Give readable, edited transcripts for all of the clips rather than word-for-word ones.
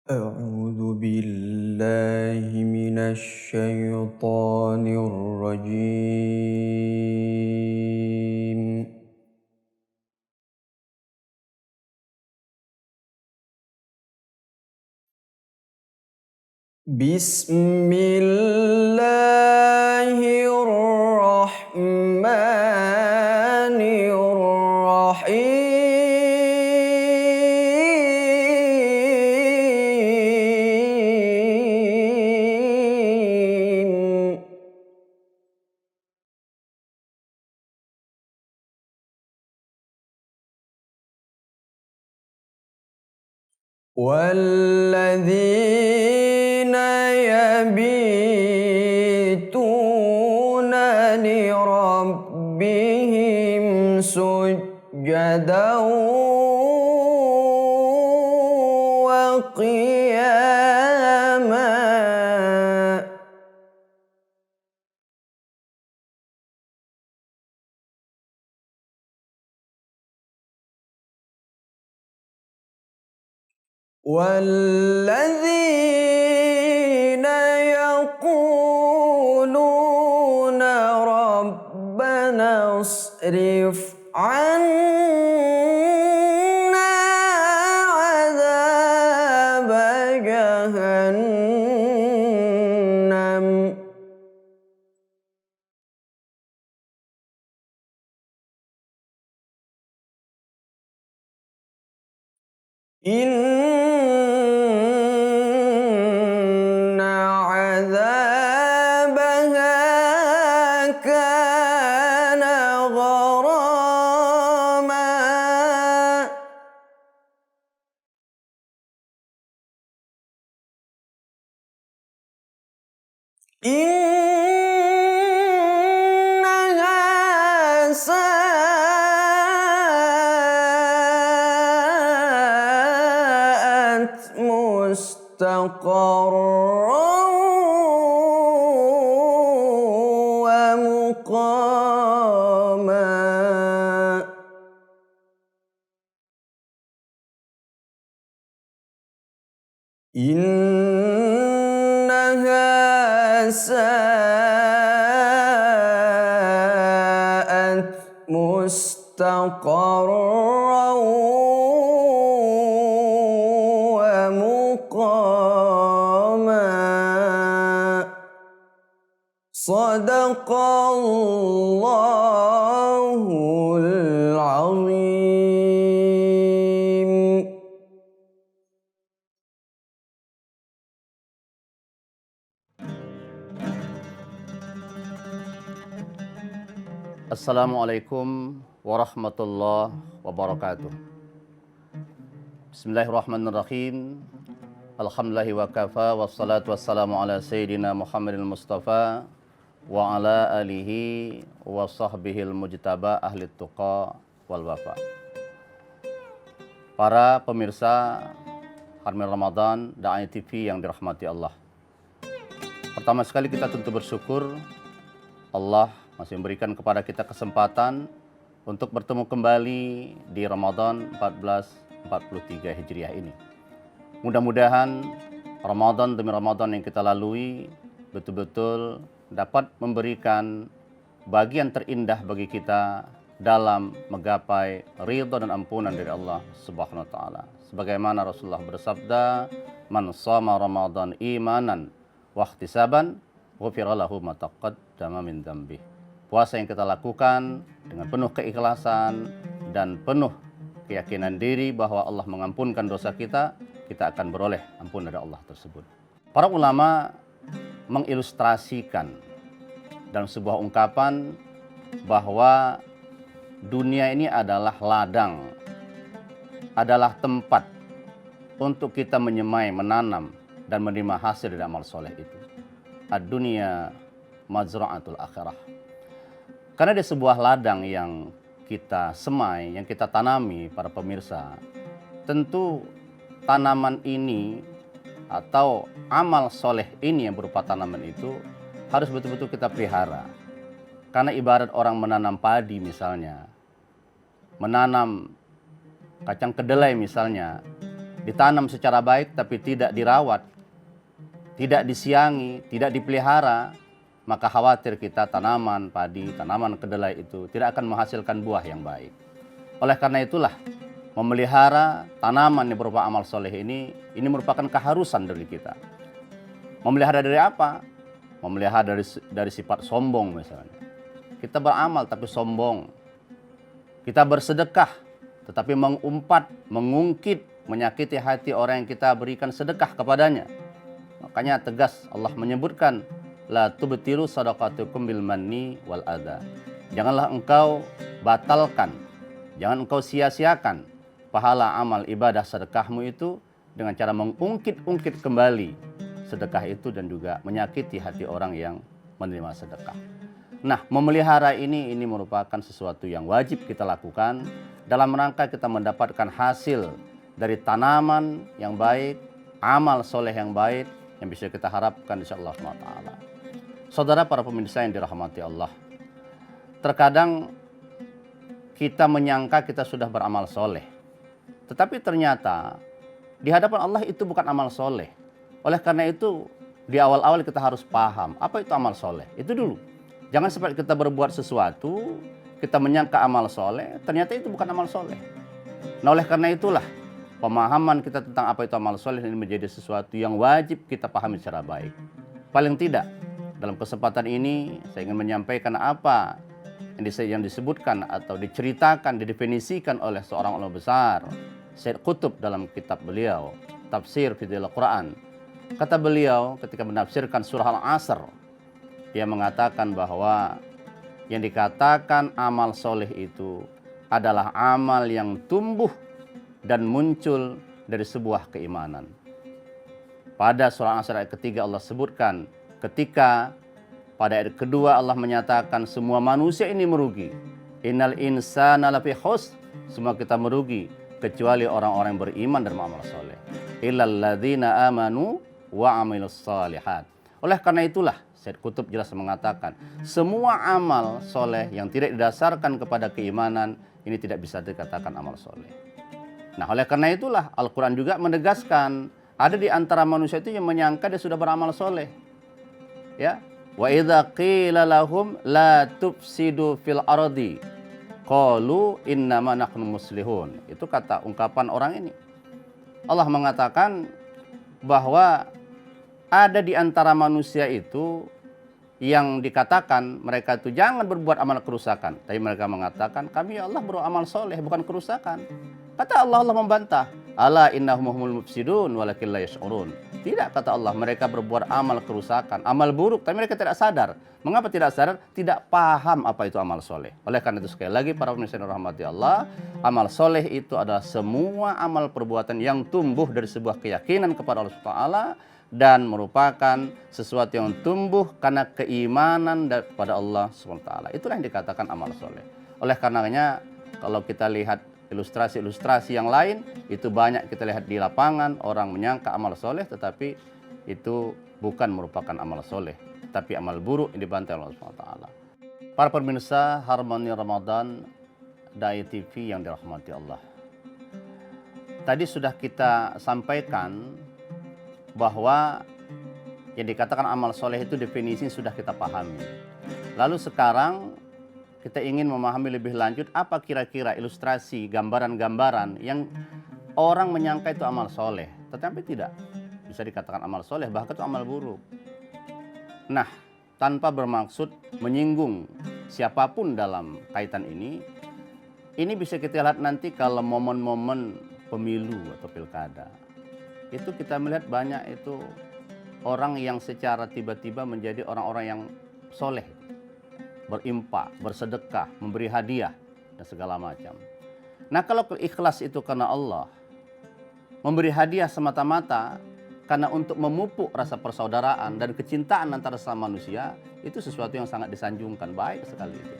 أعوذ بالله من الشيطان الرجيم. بسم الله الرحمن الرحيم. والذين يبيتون لربهم سجدا وقياما. والذين يقولون ربنا اصرف عنا عذاب جهنم إن عذابها كان غراما. إنها ساءت مستقرا ومقاما. إنها ساءت مستقرا ومقاما. صدق الله العظيم. Assalamualaikum warahmatullahi wabarakatuh. Bismillahirrahmanirrahim. Alhamdulillahi wa kafa wassalatu wassalamu ala sayyidina Muhammadil Mustafa wa ala alihi wa sahbihil mujtaba ahli tuqa wal wafa. Para pemirsa Harmil Ramadan Da'i TV yang dirahmati Allah. Pertama sekali kita tentu bersyukur Allah masih memberikan kepada kita kesempatan untuk bertemu kembali di Ramadan 1443 Hijriah ini. Mudah-mudahan Ramadan demi Ramadan yang kita lalui betul-betul dapat memberikan bagian terindah bagi kita dalam menggapai ridha dan ampunan dari Allah Subhanahu wa taala. Sebagaimana Rasulullah bersabda, "Man shoma Ramadan imanan wa ihtisaban, ghufira lahu ma taqaddama min dzambi." Puasa yang kita lakukan dengan penuh keikhlasan dan penuh keyakinan diri bahwa Allah mengampunkan dosa kita, kita akan beroleh ampun dari Allah tersebut. Para ulama mengilustrasikan dalam sebuah ungkapan bahwa dunia ini adalah ladang, adalah tempat untuk kita menyemai, menanam, dan menerima hasil dari amal soleh itu. Ad-dunya mazra'atul akhirah. Karena di sebuah ladang yang kita semai, yang kita tanami para pemirsa, tentu tanaman ini atau amal soleh ini yang berupa tanaman itu harus betul-betul kita pelihara. Karena ibarat orang menanam padi misalnya, menanam kacang kedelai misalnya, ditanam secara baik tapi tidak dirawat, tidak disiangi, tidak dipelihara, maka khawatir kita tanaman padi, tanaman kedelai itu tidak akan menghasilkan buah yang baik. Oleh karena itulah, memelihara tanaman yang berupa amal soleh ini merupakan keharusan dari kita. Memelihara dari apa? Memelihara dari sifat sombong misalnya. Kita beramal tapi sombong. Kita bersedekah tetapi mengumpat, mengungkit, menyakiti hati orang yang kita berikan sedekah kepadanya. Makanya tegas Allah menyebutkan, la tubtilu sadaqatukum bil manni wal adha. Janganlah engkau batalkan, jangan engkau sia-siakan pahala amal ibadah sedekahmu itu dengan cara mengungkit-ungkit kembali sedekah itu dan juga menyakiti hati orang yang menerima sedekah. Nah, memelihara ini merupakan sesuatu yang wajib kita lakukan dalam rangka kita mendapatkan hasil dari tanaman yang baik, amal soleh yang baik yang bisa kita harapkan insyaallah SWT. Saudara para pemirsa yang dirahmati Allah, terkadang kita menyangka kita sudah beramal soleh, tetapi ternyata di hadapan Allah itu bukan amal soleh. Oleh karena itu di awal-awal kita harus paham apa itu amal soleh. Itu dulu. Jangan sampai kita berbuat sesuatu, kita menyangka amal soleh, ternyata itu bukan amal soleh. Nah, oleh karena itulah pemahaman kita tentang apa itu amal soleh ini menjadi sesuatu yang wajib kita pahami secara baik. Paling tidak dalam kesempatan ini saya ingin menyampaikan apa yang disebutkan atau diceritakan, didefinisikan oleh seorang ulama besar, Syed Qutb dalam kitab beliau, Tafsir Fidil Quran. Kata beliau ketika menafsirkan surah Al-Asr, dia mengatakan bahwa yang dikatakan amal soleh itu adalah amal yang tumbuh dan muncul dari sebuah keimanan. Pada surah Al-Asr ayat ketiga Allah sebutkan, ketika pada ayat kedua Allah menyatakan semua manusia ini merugi. Innal insana lafi khusr, semua kita merugi kecuali orang-orang yang beriman dan beramal soleh. Illal ladzina amanu wa amilus solihat. Oleh karena itulah Syed Qutb jelas mengatakan semua amal soleh yang tidak didasarkan kepada keimanan ini tidak bisa dikatakan amal soleh. Nah, oleh karena itulah Al-Quran juga menegaskan ada di antara manusia itu yang menyangka dia sudah beramal soleh. Ya, wa idza qila lahum la tufsidu fil ardi qalu innama nahnu muslihun. Itu kata ungkapan orang ini. Allah mengatakan bahwa ada di antara manusia itu yang dikatakan mereka itu jangan berbuat amal kerusakan, tapi mereka mengatakan kami ya Allah beramal soleh bukan kerusakan. Kata Allah membantah, ala innahum humul mufsidun walakin la yash'urun. Tidak, kata Allah, mereka berbuat amal kerusakan, amal buruk, tapi mereka tidak sadar. Mengapa tidak sadar? Tidak paham apa itu amal soleh. Oleh karena itu sekali lagi para pemirsa yang dirahmati Allah, amal soleh itu adalah semua amal perbuatan yang tumbuh dari sebuah keyakinan kepada Allah SWT dan merupakan sesuatu yang tumbuh karena keimanan kepada Allah SWT. Itulah yang dikatakan amal soleh. Oleh karenanya kalau kita lihat ilustrasi-ilustrasi yang lain, itu banyak kita lihat di lapangan, orang menyangka amal soleh tetapi itu bukan merupakan amal soleh, tapi amal buruk yang dibantai oleh Allah SWT. Para pemirsa Harmoni Ramadan Dai TV yang dirahmati Allah, tadi sudah kita sampaikan bahwa yang dikatakan amal soleh itu definisi sudah kita pahami. Lalu sekarang kita ingin memahami lebih lanjut apa kira-kira ilustrasi, gambaran-gambaran yang orang menyangka itu amal soleh, tetapi tidak bisa dikatakan amal soleh, bahkan itu amal buruk. Nah, tanpa bermaksud menyinggung siapapun dalam kaitan ini bisa kita lihat nanti kalau momen-momen pemilu atau pilkada. Itu kita melihat banyak itu orang yang secara tiba-tiba menjadi orang-orang yang soleh, berimpak, bersedekah, memberi hadiah, dan segala macam. Nah, kalau ikhlas itu karena Allah, memberi hadiah semata-mata karena untuk memupuk rasa persaudaraan dan kecintaan antara sesama manusia, itu sesuatu yang sangat disanjungkan, baik sekali itu.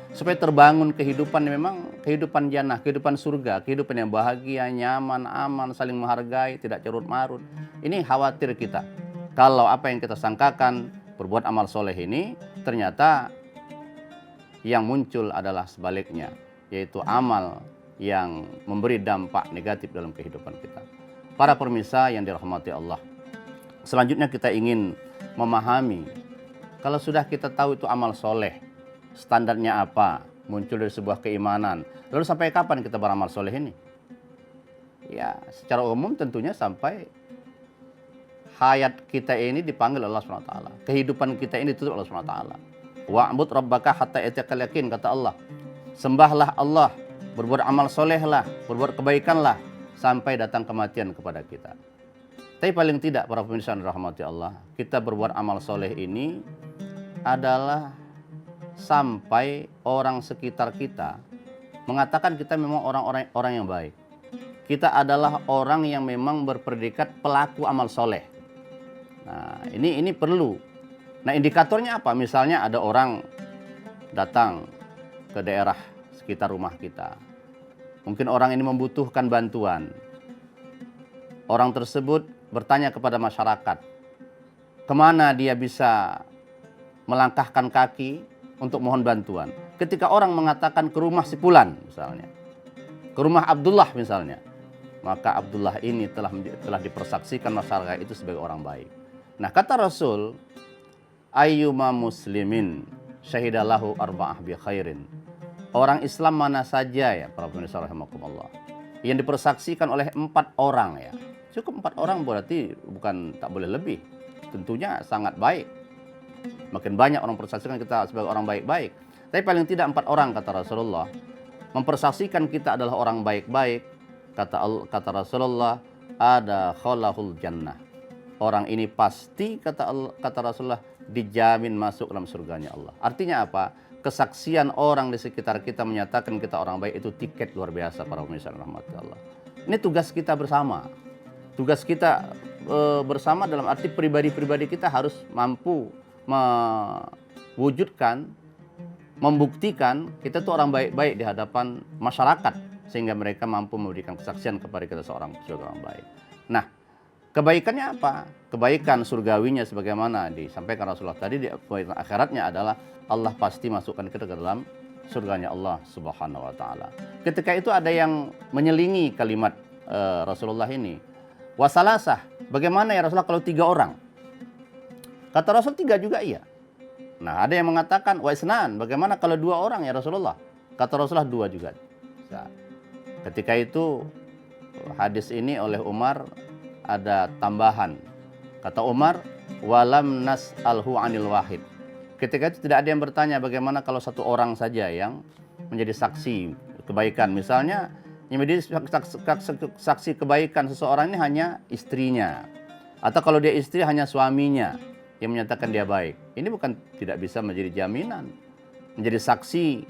Supaya terbangun kehidupan yang memang kehidupan jannah, kehidupan surga, kehidupan yang bahagia, nyaman, aman, saling menghargai, tidak carut-marut. Ini khawatir kita. Kalau apa yang kita sangkakan berbuat amal soleh ini, ternyata yang muncul adalah sebaliknya, yaitu amal yang memberi dampak negatif dalam kehidupan kita. Para pemirsa yang dirahmati Allah. Selanjutnya kita ingin memahami, kalau sudah kita tahu itu amal soleh, standarnya apa, muncul dari sebuah keimanan, lalu sampai kapan kita beramal soleh ini? Ya, secara umum tentunya sampai hayat kita ini dipanggil Allah SWT. Kehidupan kita ini ditutup Allah SWT. Wa'bud rabbaka hatta ya'tiyakal yaqin, kata Allah. Sembahlah Allah, berbuat amal solehlah, berbuat kebaikanlah, sampai datang kematian kepada kita. Tapi paling tidak para pemirsa yang dirahmati Allah, kita berbuat amal soleh ini adalah sampai orang sekitar kita mengatakan kita memang orang yang baik. Kita adalah orang yang memang berpredikat pelaku amal soleh. Nah, ini perlu. Nah, indikatornya apa? Misalnya ada orang datang ke daerah sekitar rumah kita. Mungkin orang ini membutuhkan bantuan. Orang tersebut bertanya kepada masyarakat, kemana dia bisa melangkahkan kaki untuk mohon bantuan. Ketika orang mengatakan ke rumah si Fulan misalnya, ke rumah Abdullah misalnya, maka Abdullah ini telah dipersaksikan masyarakat itu sebagai orang baik. Nah, kata Rasul, ayyuma muslimin syahidalahu arba'ah bi khairin. Orang Islam mana saja ya para pemirsa rahimakumullah, yang dipersaksikan oleh 4 orang ya. Cukup 4 orang berarti bukan tak boleh lebih. Tentunya sangat baik. Makin banyak orang persaksikan kita sebagai orang baik-baik. Tapi paling tidak 4 orang kata Rasulullah mempersaksikan kita adalah orang baik-baik. Kata Rasulullah, ada khalahul jannah. Orang ini pasti kata Rasulullah dijamin masuk dalam surganya Allah. Artinya apa? Kesaksian orang di sekitar kita menyatakan kita orang baik itu tiket luar biasa para pemirsa rahmat Allah. Ini tugas kita bersama. Tugas kita bersama dalam arti pribadi-pribadi kita harus mampu mewujudkan, membuktikan kita tuh orang baik-baik di hadapan masyarakat sehingga mereka mampu memberikan kesaksian kepada kita sebagai orang baik. Nah, kebaikannya apa? Kebaikan surgawinya sebagaimana disampaikan Rasulullah tadi, kebaikan akhiratnya adalah Allah pasti masukkan kita ke dalam surganya Allah Subhanahu wa taala. Ketika itu ada yang menyelingi kalimat Rasulullah ini. Wasalasah, bagaimana ya Rasulullah kalau 3 orang? Kata Rasul 3 juga iya. Nah, ada yang mengatakan waisnan, bagaimana kalau 2 orang ya Rasulullah? Kata Rasulullah 2 juga. Nah, ketika itu hadis ini oleh Umar ada tambahan. Kata Umar, walam nas'alhu 'anil wahid. Ketika itu tidak ada yang bertanya bagaimana kalau 1 orang saja yang menjadi saksi kebaikan. Misalnya yang menjadi saksi kebaikan seseorang ini hanya istrinya. Atau kalau dia istri hanya suaminya yang menyatakan dia baik. Ini bukan tidak bisa menjadi jaminan. Menjadi saksi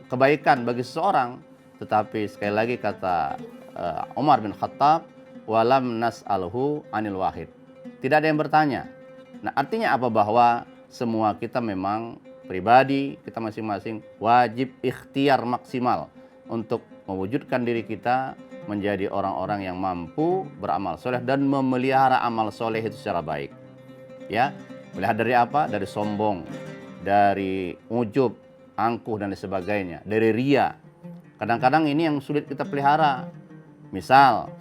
kebaikan bagi seseorang. Tetapi sekali lagi kata Umar bin Khattab, walam nas'alhu 'anil wahid. Tidak ada yang bertanya. Nah, artinya apa? Bahwa semua kita memang pribadi, kita masing-masing wajib ikhtiar maksimal untuk mewujudkan diri kita menjadi orang-orang yang mampu beramal soleh dan memelihara amal soleh itu secara baik. Ya, melihat dari apa? Dari sombong, dari ujub, angkuh dan sebagainya, dari ria. Kadang-kadang ini yang sulit kita pelihara. Misal,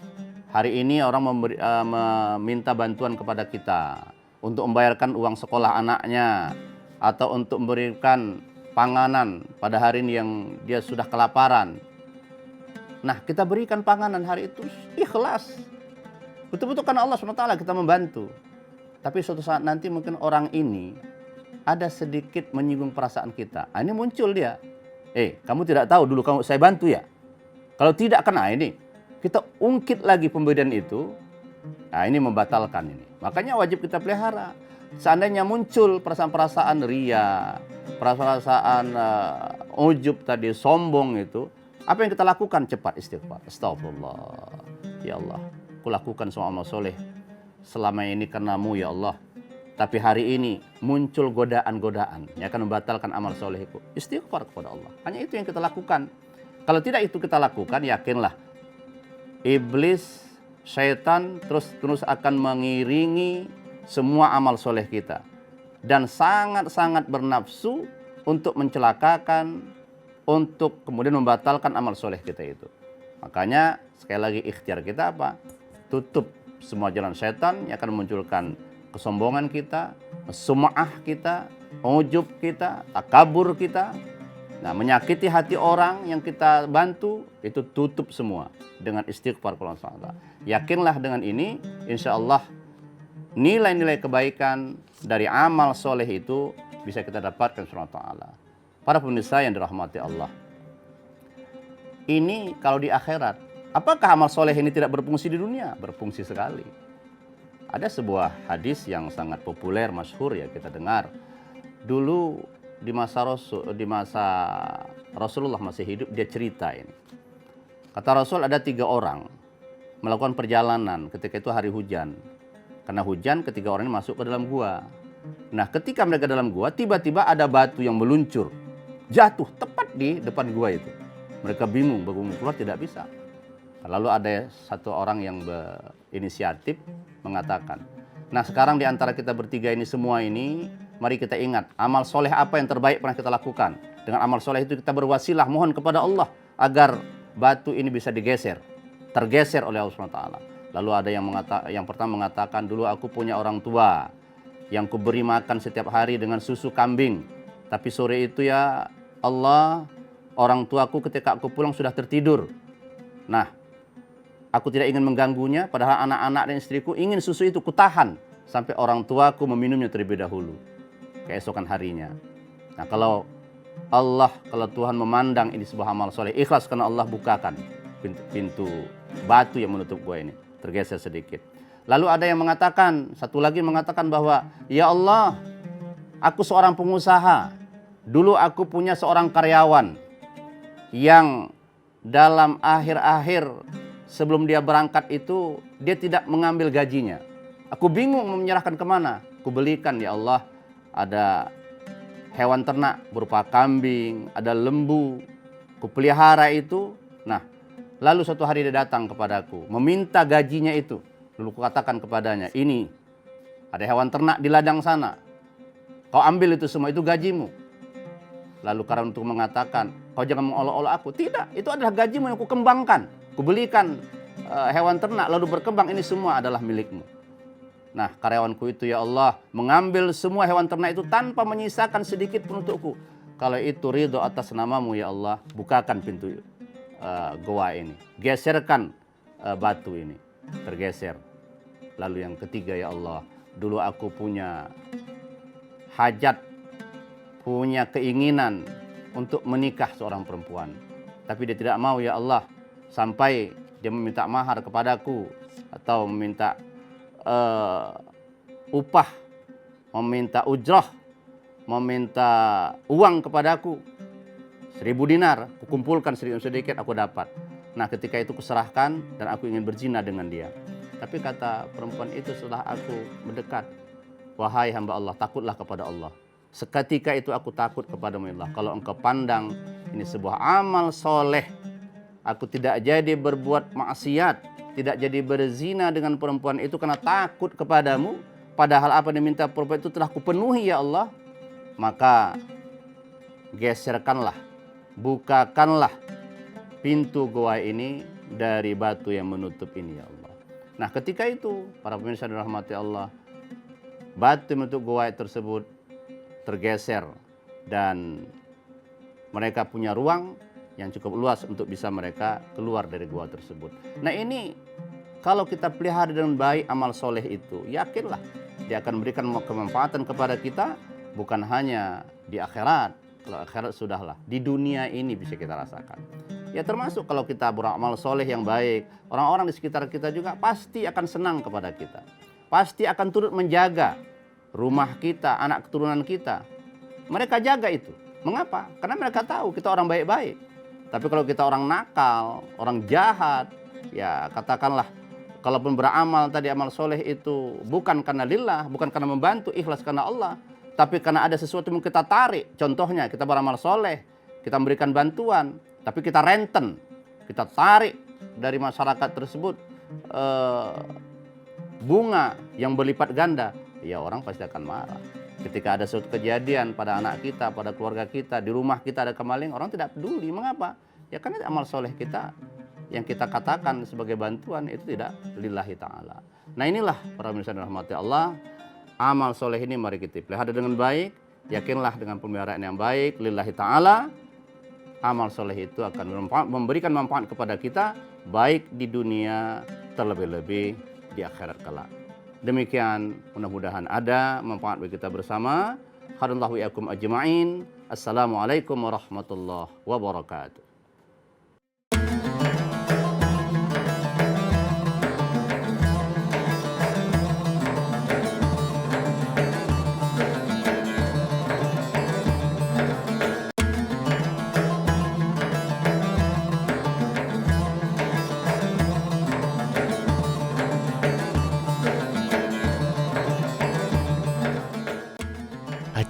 hari ini orang meminta bantuan kepada kita untuk membayarkan uang sekolah anaknya atau untuk memberikan panganan pada hari ini yang dia sudah kelaparan. Nah, kita berikan panganan hari itu ikhlas. Betul-betul karena Allah SWT kita membantu. Tapi suatu saat nanti mungkin orang ini ada sedikit menyinggung perasaan kita. Nah, ini muncul dia. Kamu tidak tahu dulu saya bantu ya? Kalau tidak kena ini, kita ungkit lagi pemberian itu. Nah, ini membatalkan ini. Makanya wajib kita pelihara. Seandainya muncul perasaan-perasaan ria, perasaan ujub tadi, sombong itu, apa yang kita lakukan? Cepat istighfar. Astagfirullah. Ya Allah, aku lakukan semua amal soleh selama ini karenamu ya Allah. Tapi hari ini muncul godaan-godaan yang akan membatalkan amal solehku. Istighfar kepada Allah. Hanya itu yang kita lakukan. Kalau tidak itu kita lakukan, yakinlah iblis, syaitan terus akan mengiringi semua amal soleh kita. Dan sangat-sangat bernafsu untuk mencelakakan, untuk kemudian membatalkan amal soleh kita itu. Makanya sekali lagi ikhtiar kita apa? Tutup semua jalan setan yang akan memunculkan kesombongan kita, sum'ah kita, ujub kita, takabur kita. Nah, menyakiti hati orang yang kita bantu, itu tutup semua dengan istighfar kepada Allah. Yakinlah dengan ini, insya Allah nilai-nilai kebaikan dari amal soleh itu bisa kita dapatkan subhanahu wa ta'ala. Para pemirsa yang dirahmati Allah, ini kalau di akhirat, apakah amal soleh ini tidak berfungsi di dunia? Berfungsi sekali. Ada sebuah hadis yang sangat populer, masyhur ya kita dengar. Dulu di masa Rasulullah masih hidup, dia cerita ini. Kata Rasul, ada 3 orang melakukan perjalanan ketika itu hari hujan. Karena hujan, ketiga orang ini masuk ke dalam gua. Nah, ketika mereka dalam gua, tiba-tiba ada batu yang meluncur, jatuh tepat di depan gua itu. Mereka bingung, keluar tidak bisa. Lalu ada satu orang yang berinisiatif mengatakan, nah sekarang di antara kita bertiga ini semua ini, mari kita ingat amal soleh apa yang terbaik pernah kita lakukan. Dengan amal soleh itu kita berwasilah mohon kepada Allah agar batu ini bisa tergeser oleh Allah SWT. Lalu ada yang pertama mengatakan, dulu aku punya orang tua yang kuberi makan setiap hari dengan susu kambing. Tapi sore itu ya Allah, orang tuaku ketika aku pulang sudah tertidur. Nah, aku tidak ingin mengganggunya, padahal anak-anak dan istriku ingin susu itu kutahan sampai orang tuaku meminumnya terlebih dahulu, keesokan harinya. Nah, kalau Tuhan memandang ini sebuah amal soleh, ikhlas karena Allah, bukakan pintu batu yang menutup gua ini, tergeser sedikit. Lalu ada yang mengatakan, satu lagi mengatakan bahwa, ya Allah, aku seorang pengusaha. Dulu aku punya seorang karyawan yang dalam akhir-akhir sebelum dia berangkat itu, dia tidak mengambil gajinya. Aku bingung menyerahkan kemana. Aku belikan, ya Allah, ada hewan ternak berupa kambing, ada lembu. Aku pelihara itu. Nah, lalu suatu hari dia datang kepadaku, meminta gajinya itu. Lalu aku katakan kepadanya, ini ada hewan ternak di ladang sana. Kau ambil itu semua, itu gajimu. Lalu karena untuk mengatakan, kau jangan mengolok-olok aku. Tidak, itu adalah gajimu yang aku kembangkan. Aku belikan hewan ternak lalu berkembang, ini semua adalah milikmu. Nah, karyawanku itu ya Allah mengambil semua hewan ternak itu tanpa menyisakan sedikit pun untukku. Kalau itu ridho atas namamu ya Allah, bukakan pintu goa ini. Geserkan batu ini. Tergeser. Lalu yang ketiga ya Allah, dulu aku punya hajat, punya keinginan untuk menikah seorang perempuan. Tapi dia tidak mau ya Allah, sampai dia meminta mahar kepadaku atau meminta upah, meminta ujrah, meminta uang kepadaku 1000 dinar, aku kumpulkan sedikit aku dapat. Nah, ketika itu kuserahkan dan aku ingin berzina dengan dia. Tapi kata perempuan itu setelah aku mendekat, wahai hamba Allah, takutlah kepada Allah. Seketika itu aku takut kepadamu ya Allah. Kalau engkau pandang ini sebuah amal soleh, aku tidak jadi berbuat maksiat, tidak jadi berzina dengan perempuan itu karena takut kepadamu. Padahal apa yang diminta perempuan itu telah kupenuhi ya Allah. Maka geserkanlah, bukakanlah pintu goa ini dari batu yang menutup ini ya Allah. Nah, ketika itu para pemirsa dirahmati Allah, batu yang menutup goa tersebut tergeser dan mereka punya ruang yang cukup luas untuk bisa mereka keluar dari gua tersebut. Nah, ini kalau kita pelihara dengan baik amal soleh itu, yakinlah dia akan memberikan kemanfaatan kepada kita, bukan hanya di akhirat. Kalau akhirat sudahlah, di dunia ini bisa kita rasakan. Ya termasuk kalau kita beramal soleh yang baik, orang-orang di sekitar kita juga pasti akan senang kepada kita. Pasti akan turut menjaga rumah kita, anak keturunan kita. Mereka jaga itu. Mengapa? Karena mereka tahu kita orang baik-baik. Tapi kalau kita orang nakal, orang jahat, ya katakanlah, kalaupun beramal tadi amal soleh itu bukan karena lillah, bukan karena membantu, ikhlas karena Allah, tapi karena ada sesuatu yang kita tarik. Contohnya kita beramal soleh, kita memberikan bantuan, tapi kita renten, kita tarik dari masyarakat tersebut bunga yang berlipat ganda, ya orang pasti akan marah. Ketika ada suatu kejadian pada anak kita, pada keluarga kita, di rumah kita ada kemaling, orang tidak peduli. Mengapa? Ya karena amal soleh kita yang kita katakan sebagai bantuan itu tidak lillahi ta'ala. Nah inilah para pemirsa yang dirahmati Allah, amal soleh ini mari kita pelihara dengan baik, yakinlah dengan pemeliharaan yang baik lillahi ta'ala. Amal soleh itu akan memberikan manfaat kepada kita baik di dunia terlebih-lebih di akhirat kelak. Demikian mudah-mudahan ada manfaat bagi kita bersama. Khairallahu iyyakum ajma'in. Assalamualaikum warahmatullahi wabarakatuh.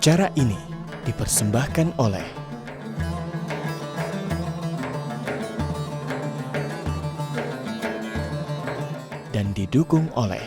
Acara ini dipersembahkan oleh dan didukung oleh